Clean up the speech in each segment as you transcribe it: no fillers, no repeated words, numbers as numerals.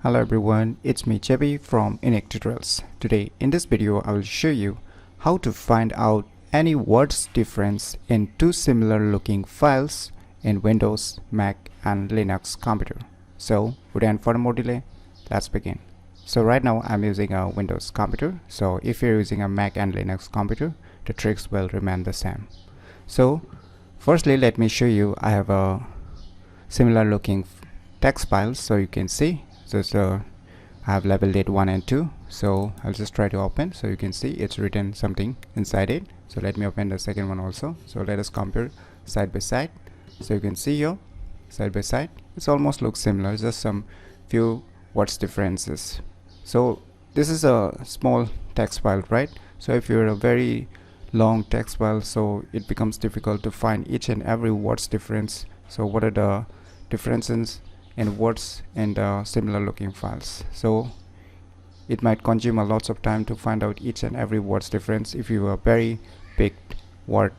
Hello everyone, it's me Chevy from UniqueTutorials. Today in this video I will show you how to find out any words difference in two similar looking files in Windows, Mac and Linux computer. So without further more delay, let's begin. So right now I'm using a Windows computer, so if you're using a Mac and Linux computer, the tricks will remain the same. So firstly, let me show you I have a similar looking text files, so you can see I have labeled it 1 and 2, so I'll just try to open, so you can see it's written something inside it. So let me open the second one also. So let us compare side by side. So you can see here side by side it's almost looks similar, just some few words differences. So this is a small text file, right? So if you're a very long text file, so it becomes difficult to find each and every words difference. So what are the differences in words in the similar looking files? So it might consume a lots of time to find out each and every words difference if you have very big word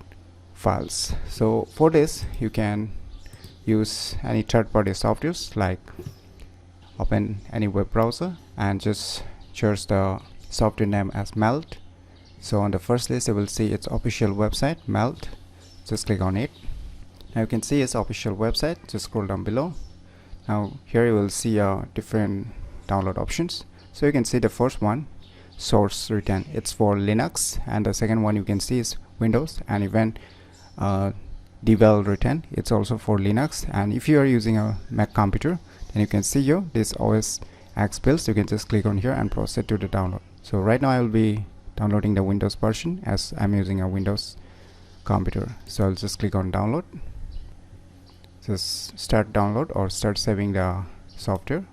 files. So for this you can use any third-party softwares, like open any web browser and just search the software name as Melt. So on the first list you will see its official website, Melt. Just click on it. Now you can see its official website. Just scroll down below. Now here you will see different download options. So you can see the first one, source written, it's for Linux, and the second one you can see is Windows, and even devel written, it's also for Linux. And if you are using a Mac computer, then you can see here this OS X builds. You can just click on here and proceed to the download. So right now I will be downloading the Windows version as I'm using a Windows computer. So I'll just click on download. Just start download or start saving the software.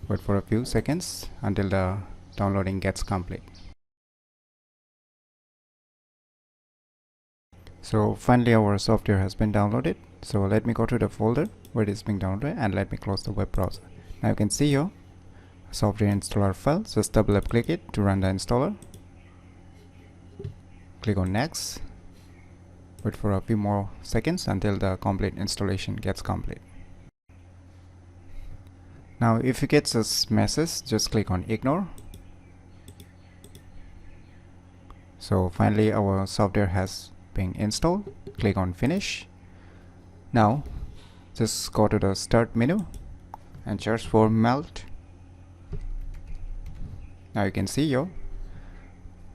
Wait for a few seconds until the downloading gets complete. So finally our software has been downloaded. So let me go to the folder where it is being downloaded and let me close the web browser. Now you can see here software installer file. Just double click it to run the installer. Click on next. Wait for a few more seconds until the complete installation gets complete. Now if you get this message, just click on ignore. So finally our software has been installed. Click on finish. Now just go to the start menu and search for Melt. Now you can see here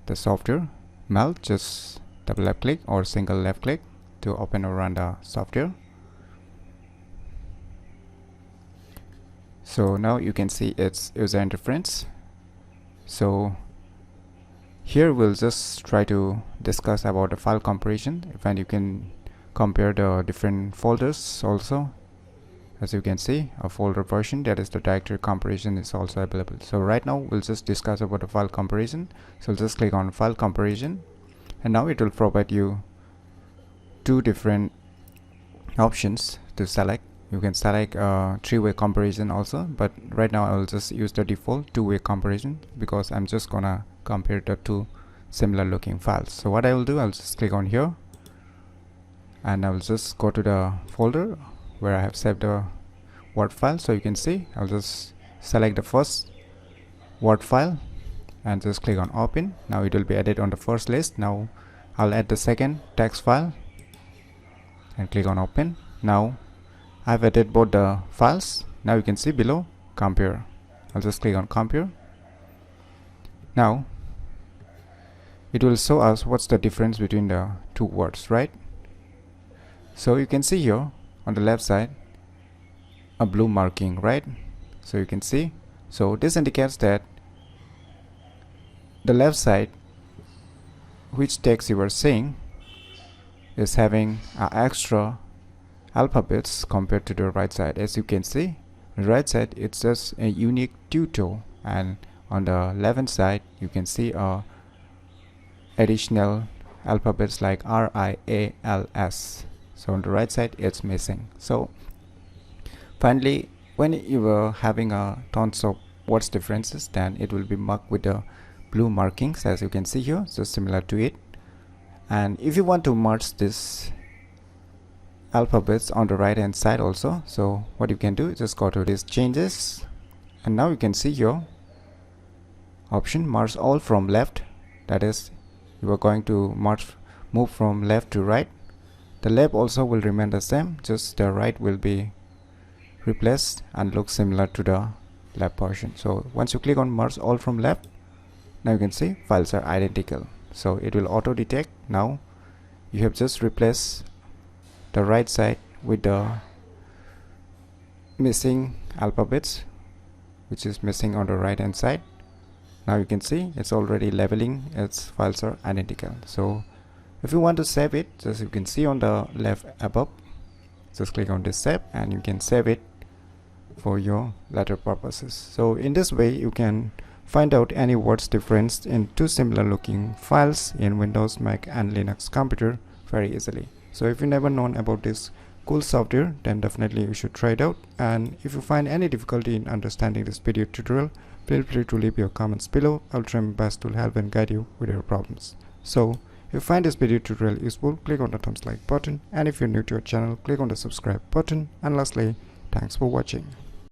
the software Melt. Just double left click or single left click to open or run the software. So now you can see its user interface. So here we'll just try to discuss about the file comparison, and you can compare the different folders also. As you can see, a folder version, that is the directory comparison, is also available. So right now we'll just discuss about the file comparison. So just click on file comparison, and now it will provide you two different options to select. You can select three-way comparison also, but right now I will just use the default two-way comparison because I'm just gonna compare the two similar looking files. So what I will do, I'll just click on here and I will just go to the folder where I have saved the Word file. So you can see I'll just select the first Word file and just click on open. Now it will be added on the first list. Now I'll add the second text file and click on open. Now I've added both the files. Now you can see below compare. I'll just click on compare. Now it will show us what's the difference between the two words, right? So you can see here on the left side a blue marking, right? So you can see, so this indicates that the left side, which text you are seeing, is having extra alphabets compared to the right side. As you can see, the right side it's just a unique tutorial, and on the left side you can see additional alphabets like RIALS. So on the right side it's missing. So finally, when you are having tons of words differences, then it will be marked with the blue markings, as you can see here, so similar to it. And if you want to merge this alphabets on the right hand side also, so what you can do is just go to this changes And now you can see your option merge all from left, that is you are going to move from left to right. The left also will remain the same, just the right will be replaced and look similar to the left portion. So once you click on merge all from left, now you can see files are identical, so it will auto detect. Now you have just replaced the right side with the missing alphabets, which is missing on the right hand side. Now you can see it's already labeling, its files are identical. So if you want to save it, just you can see on the left above, just click on this save and you can save it for your later purposes. So in this way you can find out any words difference in two similar looking files in Windows, Mac and Linux computer very easily. So if you never known about this cool software, then definitely you should try it out. And if you find any difficulty in understanding this video tutorial, feel free to leave your comments below. I'll try my best to help and guide you with your problems. So if you find this video tutorial useful, click on the thumbs like button, and if you're new to our channel, click on the subscribe button. And lastly, thanks for watching.